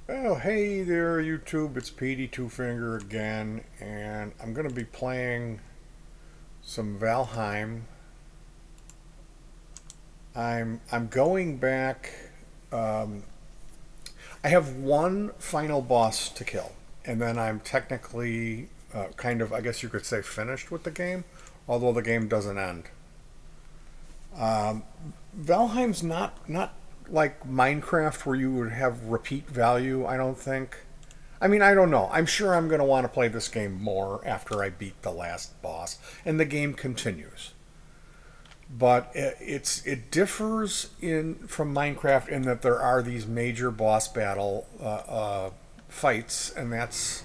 Well, hey there, YouTube. It's Petey Two Finger again, and I'm going to be playing some Valheim. I'm going back. Um, I have one final boss to kill, and then I'm technically kind of, I guess you could say, finished with the game, although the game doesn't end. Valheim's not like Minecraft where you would have repeat value. I don't think. I mean, I don't know. I'm sure I'm going to want to play this game more after I beat the last boss, and the game continues. But it differs in from Minecraft in that there are these major boss battle fights, and that's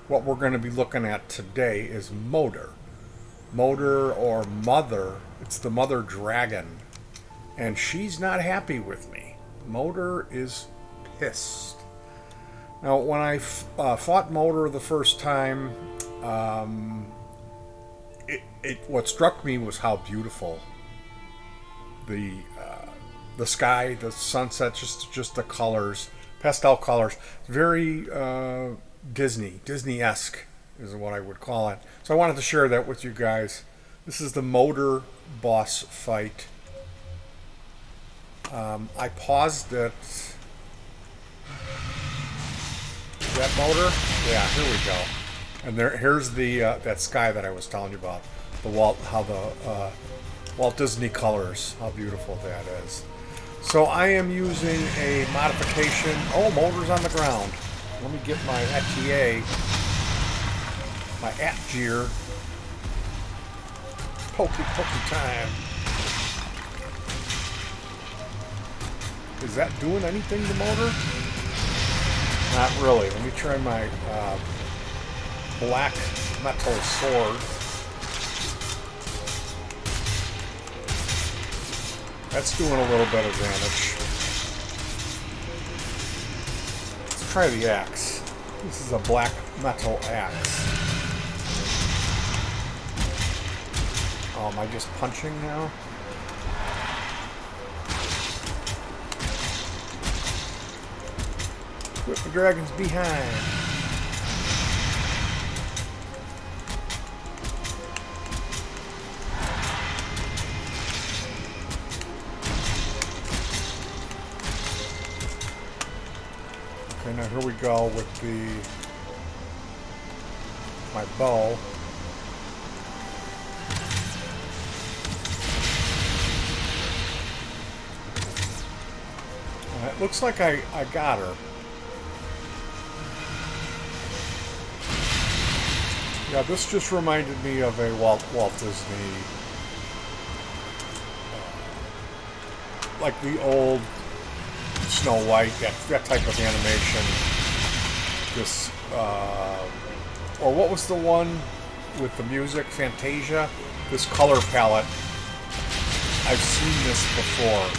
what we're going to be looking at today is Moder or Mother. It's the Mother Dragon, and she's not happy with me. Moder is pissed. Now, when I fought Motor the first time, um, what struck me was how beautiful the uh, the sky, the sunset, just the colors, pastel colors, very Disney-esque is what I would call it. So I wanted to share that with you guys. This is the Motor boss fight. I paused it. That Motor? Yeah, here we go. And here's the that sky that I was telling you about. The Walt Disney colors. How beautiful that is. So I am using a modification. Oh, Motor's on the ground. Let me get my ATA, my Atgear. Pokey time. Is that doing anything to Motor? Not really. Let me try my black metal sword. That's doing a little bit of damage. Let's try the axe. This is a black metal axe. Oh, am I just punching now? Put the dragons behind. Okay, now here we go with my bow. It looks like I got her. Yeah, this just reminded me of a Walt Disney, like the old Snow White, that type of animation. This, or what was the one with the music, Fantasia? This color palette. I've seen this before.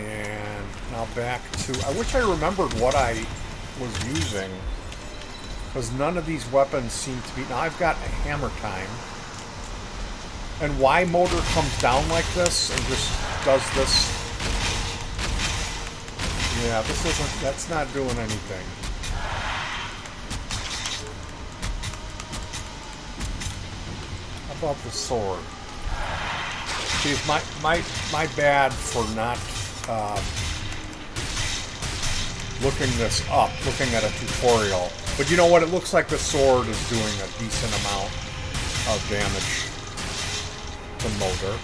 And now back to, I wish I remembered what I was using, because none of these weapons seem to be. Now I've got a hammer time, and why Motor comes down like this and just does this? Yeah, this isn't. That's not doing anything. How about the sword? See, it's my bad for not. Looking this up, looking at a tutorial. But you know what? It looks like the sword is doing a decent amount of damage to Motor.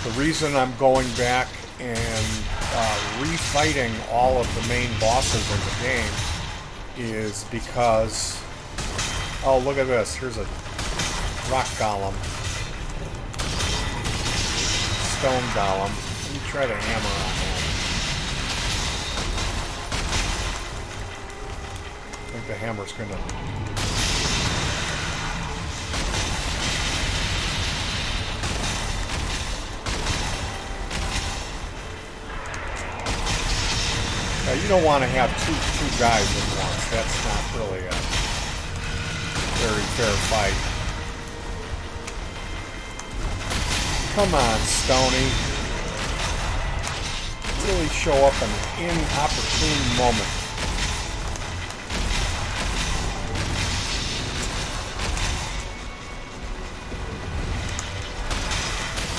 The reason I'm going back and refighting all of the main bosses in the game is because, oh, look at this. Here's a rock golem. Stone golem. Let me try to hammer on him. I think the hammer's gonna. You don't want to have two guys at once. That's not really a very fair fight. Come on, Stony. Really show up in an inopportune moment.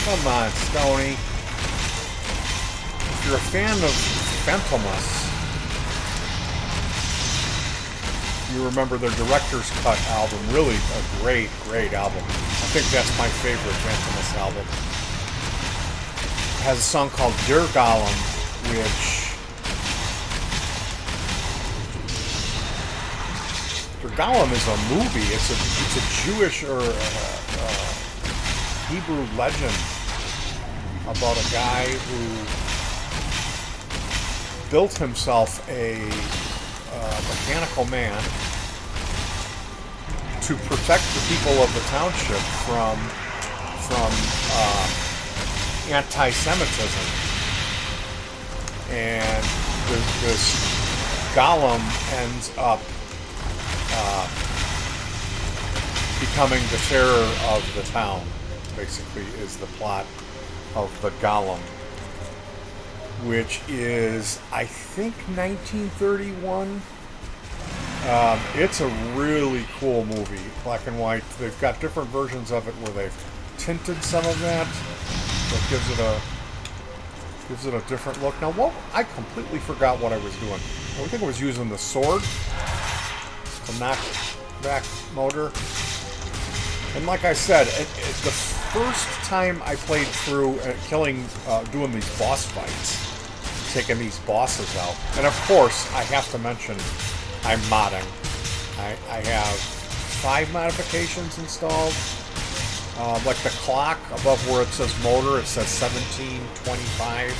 Come on, Stony. If you're a fan of Phantomus, you remember their Director's Cut album. Really a great, great album. I think that's my favorite Phantomus album. It has a song called Dear Gollum, which... Dear Gollum is a movie. It's a Jewish or Hebrew legend about a guy who built himself a mechanical man to protect the people of the township from anti-Semitism. And this Gollum ends up becoming the terror of the town, basically, is the plot of the Gollum, which is, I think, 1931. It's a really cool movie, black and white. They've got different versions of it where they've tinted some of that, so it gives it a different look. Now, I completely forgot what I was doing. I think I was using the sword to knock back motor. And like I said, the first time I played through doing these boss fights, taking these bosses out, and of course I have to mention I'm modding. I have 5 modifications installed. Like the clock above where it says motor, it says 1725.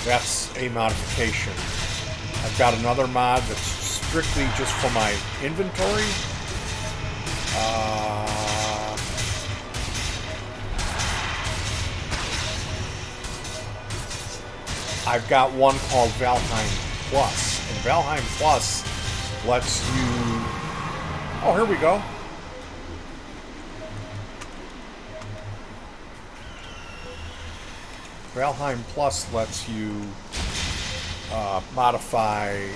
That's a modification. I've got another mod that's strictly just for my inventory. I've got one called Valheim Plus. And Valheim Plus lets you... Oh, here we go. Valheim Plus lets you modify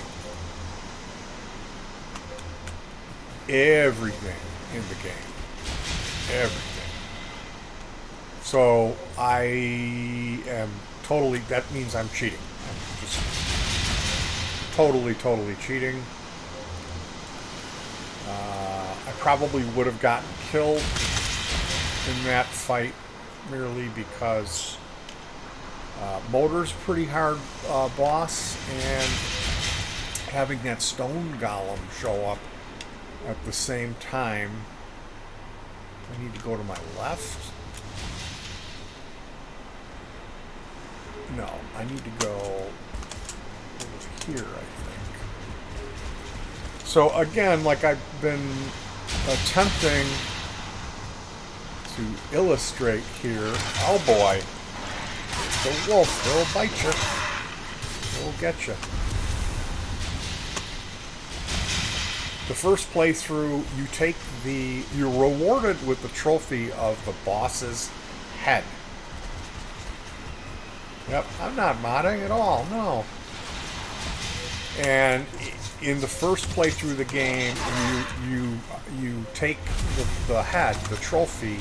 everything in the game. Everything. So I am totally... That means I'm cheating. I'm just totally cheating. I probably would have gotten killed in that fight merely because motor's pretty hard boss, and having that stone golem show up at the same time. I need to go to my left. No, I need to go over here, I think. So again, like I've been attempting to illustrate here. Oh boy. The wolf, they'll bite you. They'll get you. The first playthrough, you're rewarded with the trophy of the boss's head. Yep, I'm not modding at all, no. And in the first playthrough of the game, you take the head, the trophy,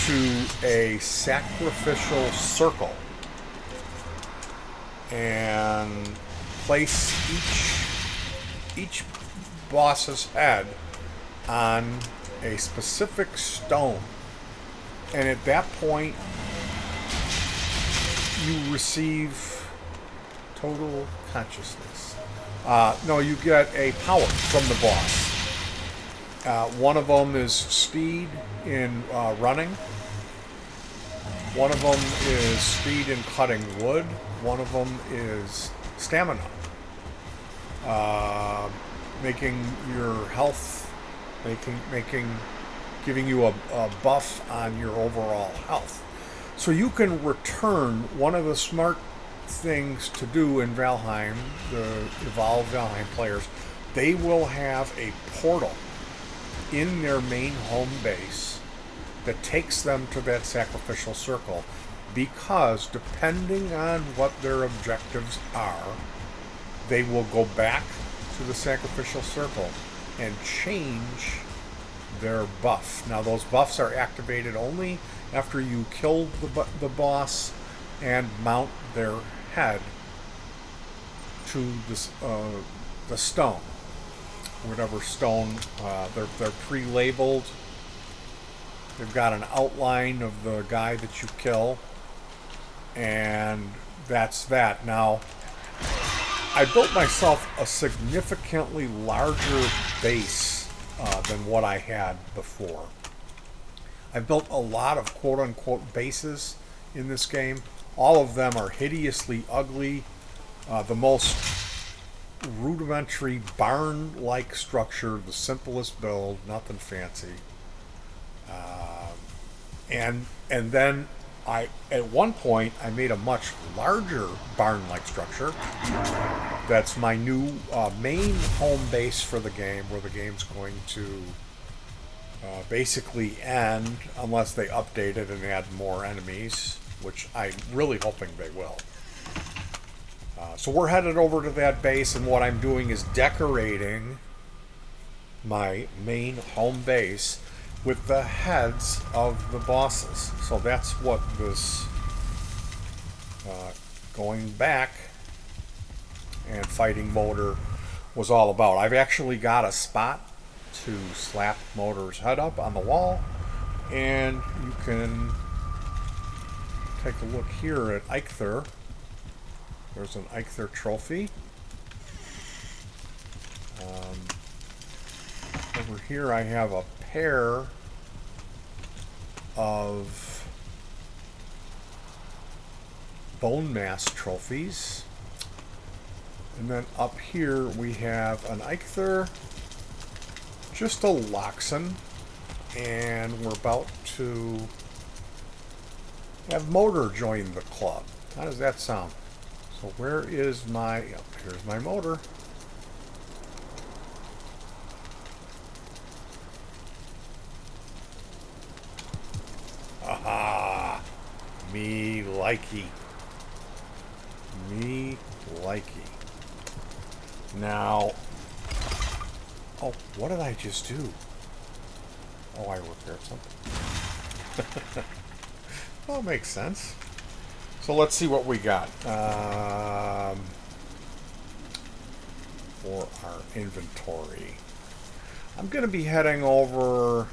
to a sacrificial circle and place each boss's head on a specific stone, and at that point you receive total consciousness. No, you get a power from the boss. One of them is speed in running. One of them is speed in cutting wood. One of them is stamina. Making your health, giving you a buff on your overall health. So you can return, one of the smart things to do in Valheim, the Evolve Valheim players, they will have a portal in their main home base that takes them to that sacrificial circle, because depending on what their objectives are, they will go back to the sacrificial circle and change their buff. Now those buffs are activated only after you kill the boss and mount their head to this, the stone. Whatever stone, they're pre-labeled. They've got an outline of the guy that you kill, and that's that. Now, I built myself a significantly larger base than what I had before. I've built a lot of quote-unquote bases in this game. All of them are hideously ugly. The most rudimentary barn-like structure, the simplest build, nothing fancy. And then at one point I made a much larger barn-like structure. That's my new main home base for the game, where the game's going to basically end unless they update it and add more enemies, which I'm really hoping they will. So we're headed over to that base, and what I'm doing is decorating my main home base with the heads of the bosses. So that's what this going back and fighting Motor was all about. I've actually got a spot to slap Motor's head up on the wall, and you can take a look here at Eikthyr. There's an Eikthyr trophy. Over here I have a pair of bone mass trophies. And then up here we have an Eikthyr, just a Loxen, and we're about to have Motor join the club. How does that sound? So where is my, here's my Motor. Aha! Me likey. Me likey. Now, oh, what did I just do? Oh, I repaired something. Well, it makes sense. So let's see what we got for our inventory. I'm going to be heading over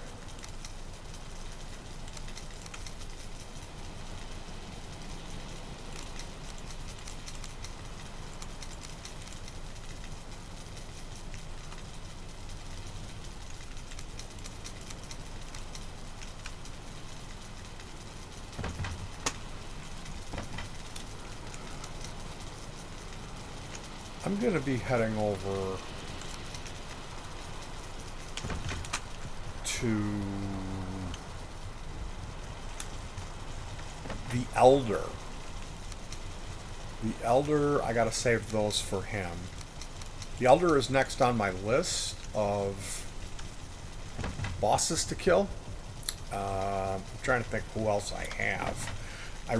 to the Elder. The Elder, I gotta save those for him. The Elder is next on my list of bosses to kill. I'm trying to think who else I have. I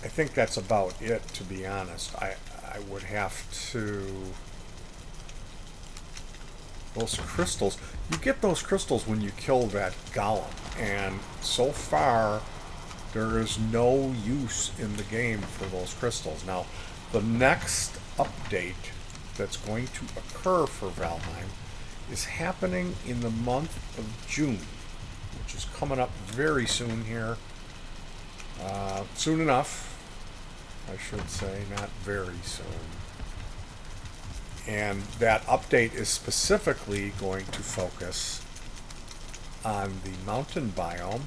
think that's about it, to be honest. I would have to... Those crystals. You get those crystals when you kill that golem. And so far, there is no use in the game for those crystals. Now, the next update that's going to occur for Valheim is happening in the month of June, which is coming up very soon here. Soon enough, I should say, not very soon. And that update is specifically going to focus on the mountain biome,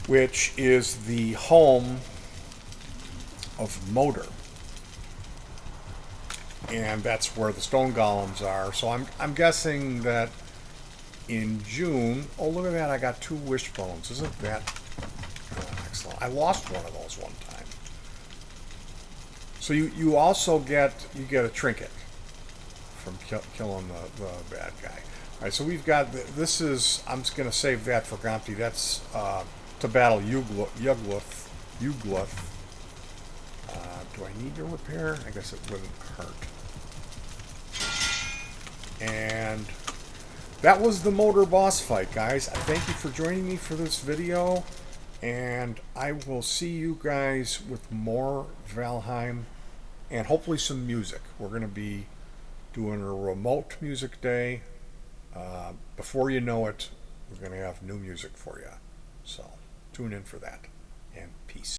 which is the home of Motor. And that's where the stone golems are. So I'm guessing that in June... Oh, look at that, I got 2 wishbones. Isn't that excellent? Excellent. I lost one of those one time. So you also get a trinket from killing the bad guy. All right, so we've got this is I'm just gonna save that for Gomti. That's to battle Yugluth. Do I need to repair? I guess it wouldn't hurt. And that was the motor boss fight, guys. Thank you for joining me for this video, and I will see you guys with more Valheim and hopefully some music. We're going to be doing a remote music day. Before you know it, we're going to have new music for you. So tune in for that, and peace.